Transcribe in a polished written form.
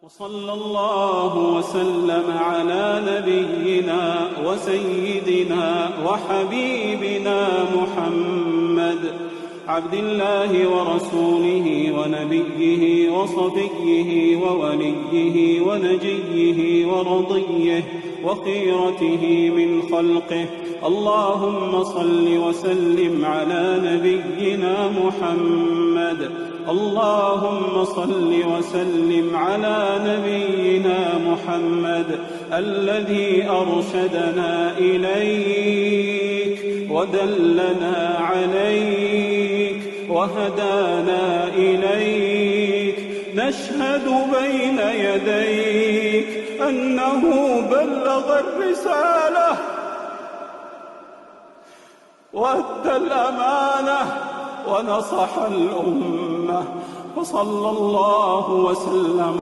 وصلى الله وسلم على نبينا وسيدنا وحبيبنا محمد عبد الله ورسوله ونبيه وصفيه ووليه ونجيه ورضيه وخيرته من خلقه. اللهم صل وسلم على نبينا محمد. اللهم صل وسلم على نبينا محمد الذي أرشدنا إليك ودلنا عليك وهدانا إليك. نشهد بين يديك أنه بلغ الرسالة وأدى الأمانة ونصح الأمة. وصلى الله وسلم